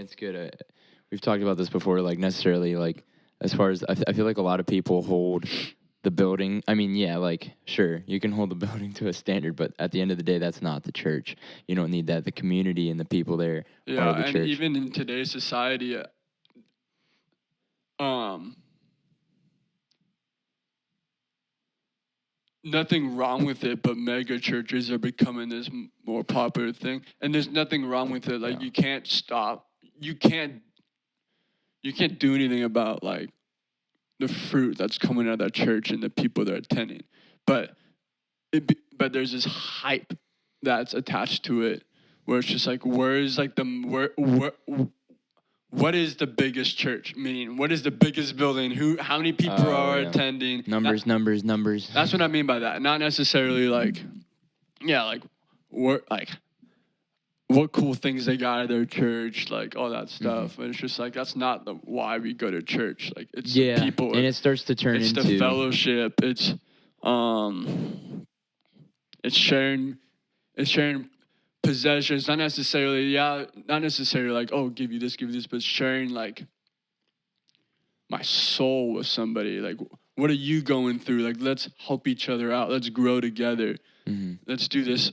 It's good. We've talked about this before, like necessarily, like as far as I feel like a lot of people hold the building. I mean, yeah, like sure, you can hold the building to a standard, but at the end of the day, that's not the church. You don't need that. The community and the people there are the and church. even in today's society, nothing wrong with it, but mega churches are becoming this more popular thing, and there's nothing wrong with it. Like you can't stop, you can't do anything about like the fruit that's coming out of that church and the people they're attending, but but there's this hype that's attached to it, where it's just like, what is the biggest church? Meaning, what is the biggest building? How many people are attending? Numbers. That's what I mean by that. Not necessarily like, what cool things they got at their church, like all that stuff. And it's just like, that's not why we go to church. Like it's the people, and it starts to turn into the fellowship. It's sharing possessions. Not necessarily like, oh, give you this, but sharing like my soul with somebody. Like, what are you going through? Like, let's help each other out. Let's grow together. Let's do this.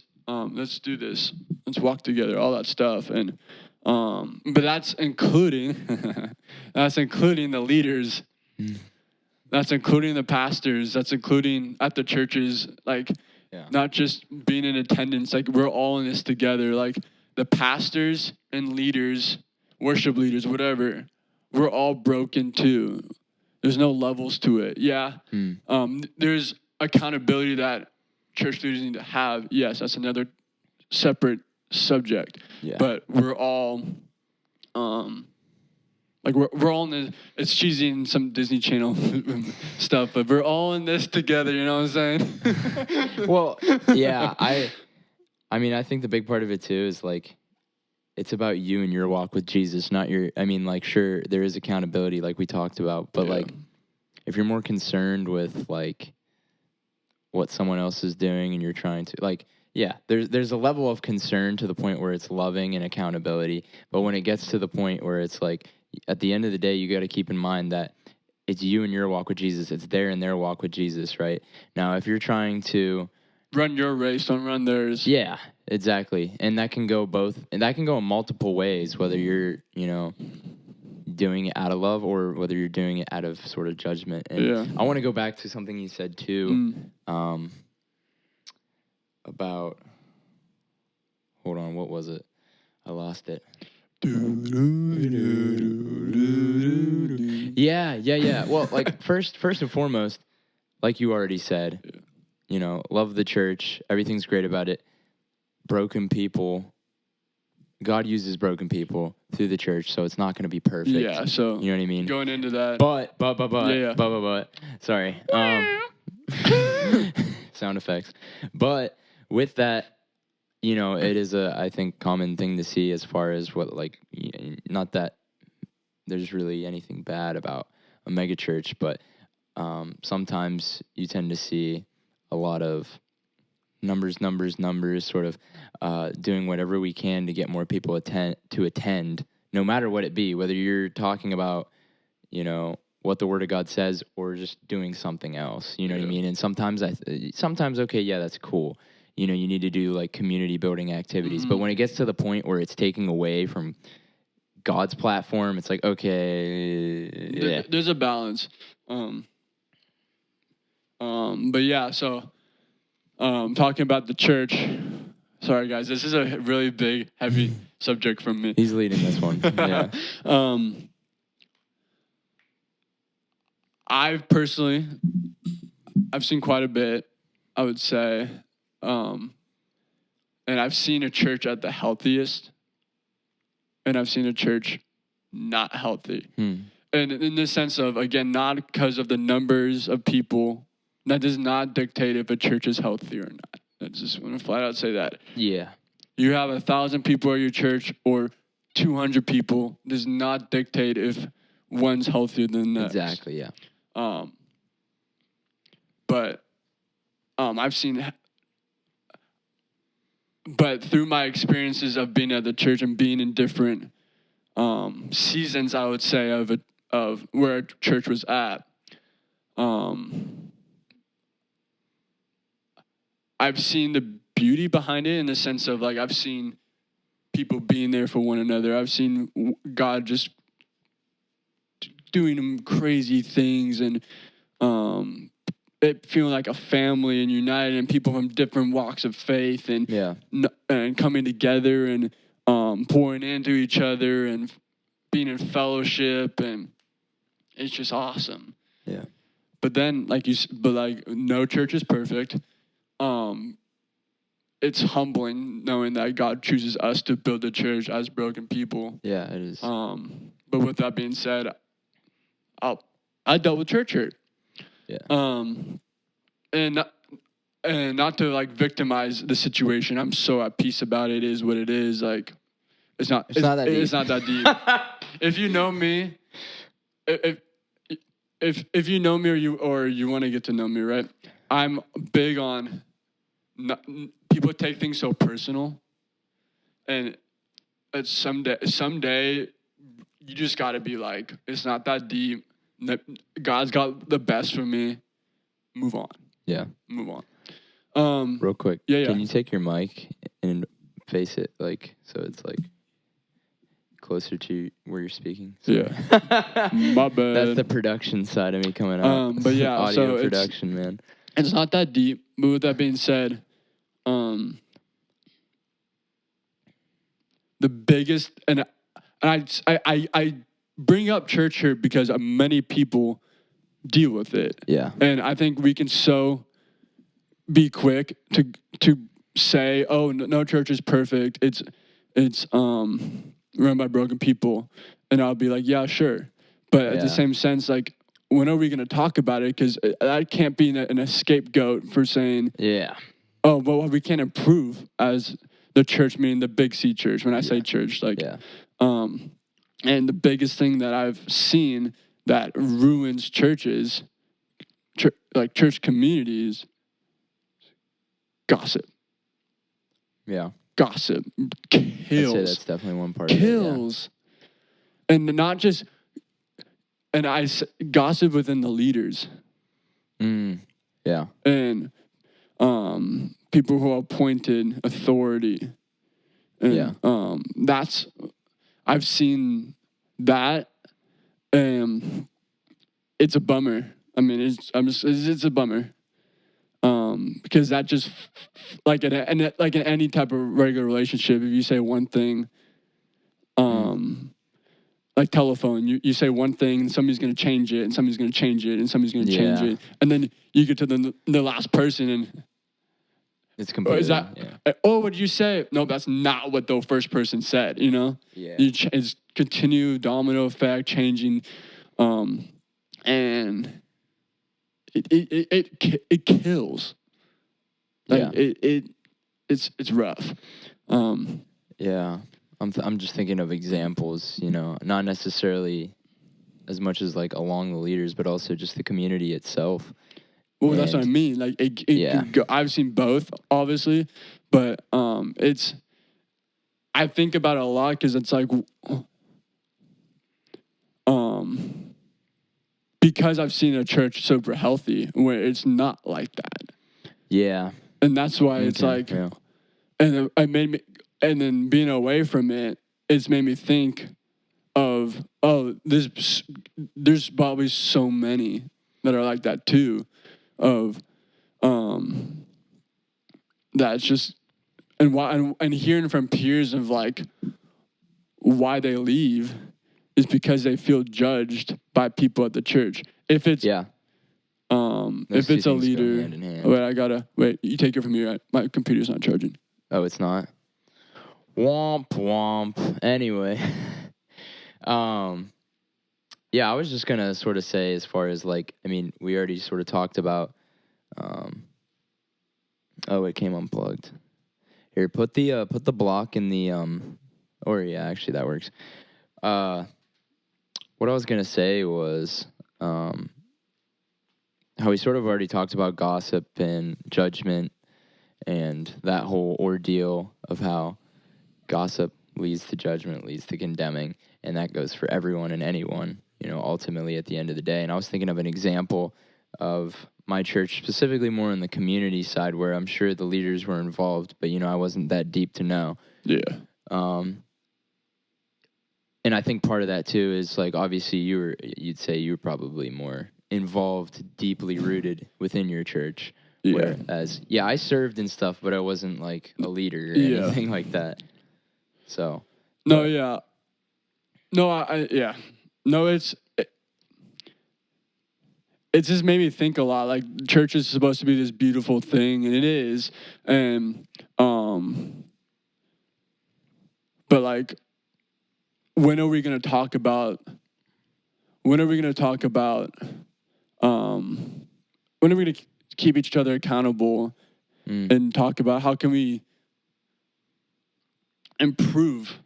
Let's walk together. All that stuff. And but that's including the leaders. That's including the pastors. That's including at the churches. Like, not just being in attendance. Like, we're all in this together. Like the pastors and leaders, worship leaders, whatever. We're all broken too. There's no levels to it. Yeah. There's accountability that church leaders need to have. Yes, that's another separate subject. Yeah. But we're all like we're all in this. It's cheesy in some Disney Channel stuff, but we're all in this together. You know what I'm saying? Well, yeah. I mean, I think the big part of it too is like, it's about you and your walk with Jesus, not your. I mean, like, sure, there is accountability, like we talked about, but like, if you're more concerned with like what someone else is doing, and you're trying to like, there's a level of concern to the point where it's loving and accountability, but when it gets to the point where it's like, at the end of the day, you got to keep in mind that it's you and your walk with Jesus. It's there and their walk with Jesus, right? Now, if you're trying to run your race, don't run theirs. Yeah, exactly. And that can go in multiple ways, whether you're, doing it out of love or whether you're doing it out of sort of judgment. And I want to go back to something you said too, about, hold on, what was it? I lost it. Yeah. Well, like first and foremost, like you already said, love the church. Everything's great about it. Broken people. God uses broken people through the church, so it's not going to be perfect. Yeah, so you know what I mean? Going into that. But. Sorry. Sound effects. But with that, it is I think, common thing to see as far as what, like, not that there's really anything bad about a mega church, but sometimes you tend to see a lot of numbers, sort of doing whatever we can to get more people to attend, no matter what it be, whether you're talking about, what the Word of God says or just doing something else, you know what I mean? And sometimes, okay, yeah, that's cool. You need to do like community building activities. But when it gets to the point where it's taking away from God's platform, it's like, okay. There's a balance. But yeah, so talking about the church. Sorry, guys, this is a really big, heavy subject from me. He's leading this one. Yeah. I've seen quite a bit, I would say. And I've seen a church at the healthiest, and I've seen a church not healthy. And in the sense of, again, not because of the numbers of people. That does not dictate if a church is healthy or not. I just want to flat out say that. Yeah. You have 1,000 people at your church or 200 people does not dictate if one's healthier than the next. Exactly, yeah. But I've seen... But through my experiences of being at the church and being in different seasons, I would say, of where church was at. I've seen the beauty behind it in the sense of like I've seen people being there for one another. I've seen God just doing crazy things and it feeling like a family and united and people from different walks of faith and and coming together and pouring into each other and being in fellowship, and it's just awesome. Yeah. But then no church is perfect. It's humbling knowing that God chooses us to build a church as broken people. Yeah, it is. But with that being said, I dealt with church hurt. Yeah. And not to like victimize the situation. I'm so at peace about it. It is what it is. Like it's not that deep. It's not that deep. If you know me, if you know me or you want to get to know me, right? I'm big on people take things so personal, and it's someday you just got to be like, it's not that deep. God's got the best for me. Move on. Yeah. Move on. Real quick. Yeah. Can you take your mic and face it like so it's like closer to where you're speaking? Sorry. Yeah. My bad. That's the production side of me coming out. But yeah, audio production, man. It's not that deep. But with that being said, the biggest and I bring up church here because many people deal with it. Yeah. And I think we can be quick to say, oh, no church is perfect. It's run by broken people. And I'll be like, yeah, sure. But at the same sense, like, when are we going to talk about it? Because that can't be an scapegoat for saying, oh, well, we can't improve as the church, meaning the Big C church. When I say church, like, and the biggest thing that I've seen that ruins churches, like church communities, gossip. Yeah. Gossip kills. I'd say that's definitely one part. Kills. Of it, and not just, gossip within the leaders. Yeah. And people who are appointed authority. And, I've seen that. It's a bummer. I mean, it's a bummer. Because that just like in any type of regular relationship, if you say one thing, like telephone, you say one thing and somebody's gonna change it and somebody's gonna change it and somebody's gonna change it, and then you get to the last person and it's completely. Is that? Oh, what did you say? No, that's not what the first person said. You know. Yeah. It's continue domino effect changing, and it kills. Like, it's rough. Yeah, I'm just thinking of examples. You know, not necessarily as much as like along the leaders, but also just the community itself. Well, that's what I mean. Like, I've seen both, obviously, but I think about it a lot because it's like, because I've seen a church super healthy where it's not like that. Yeah. And that's why it's like, and it made me, and then being away from it, it's made me think of, there's probably so many that are like that too. Of that's just and why and hearing from peers of like why they leave is because they feel judged by people at the church. If it's if it's a leader, wait, you take it from here. My computer's not charging. Oh, it's not. Womp womp. Anyway, yeah, I was just gonna sort of say, as far as like, I mean, we already sort of talked about. Oh, it came unplugged. Here, put the block in the actually that works. What I was gonna say was how we sort of already talked about gossip and judgment and that whole ordeal of how gossip leads to judgment, leads to condemning. and that goes for everyone and anyone, you know, ultimately at the end of the day. And I was thinking of an example of my church, specifically more on the community side, where I'm sure the leaders were involved, but, you know, I wasn't that deep to know. Yeah. And I think part of that too is like, obviously you'd say you were probably more involved, deeply rooted within your church. Yeah. Whereas, I served and stuff, but I wasn't like a leader or Yeah. anything like that. So. No, yeah. No, yeah. No, it just made me think a lot. Like, church is supposed to be this beautiful thing, and it is. And but like, when are we gonna talk about? When are we gonna talk about? When are we gonna keep each other accountable and talk about how can we improve?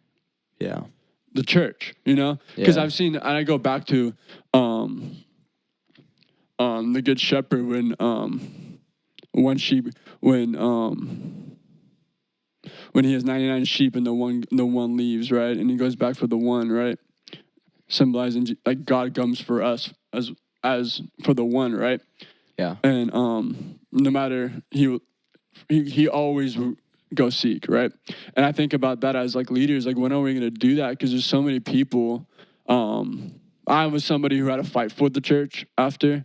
Yeah. The church, you know, because I've seen, and I go back to the Good Shepherd when he has 99 sheep and the one leaves, right, and he goes back for the one, right, symbolizing like God comes for us as for the one, right, and no matter he always go seek, right? And I think about that as like leaders, like when are we going to do that? Because there's so many people. I was somebody who had to fight for the church after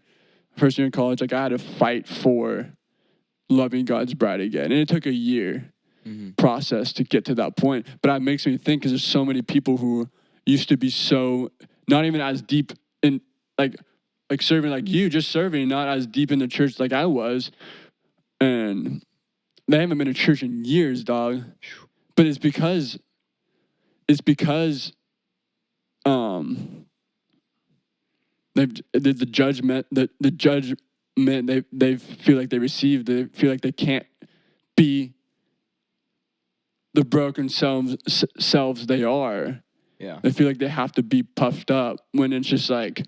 first year in college. Like I had to fight for loving God's bride again, and it took a year process to get to that point. But that makes me think because there's so many people who used to be so not even as deep in like serving like you, just serving, not as deep in the church like I was, and they haven't been to church in years, dog. But it's because the judgment they feel like they received. They feel like they can't be the broken selves they are. Yeah. They feel like they have to be puffed up when it's just like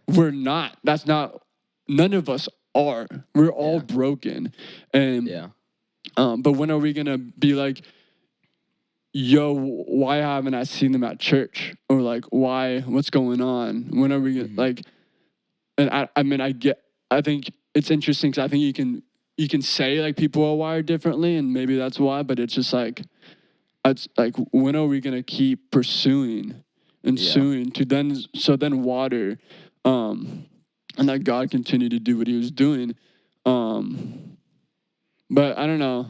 we're not. That's not. None of us are. We're all broken, and but when are we gonna be like, yo, why haven't I seen them at church? Or like, why? What's going on? When are we gonna like? And I think it's interesting because I think you can say like people are wired differently, and maybe that's why. But it's just like, it's like when are we gonna keep pursuing and suing to then water, and that God continue to do what He was doing. But I don't know.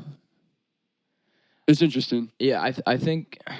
It's interesting. Yeah, I think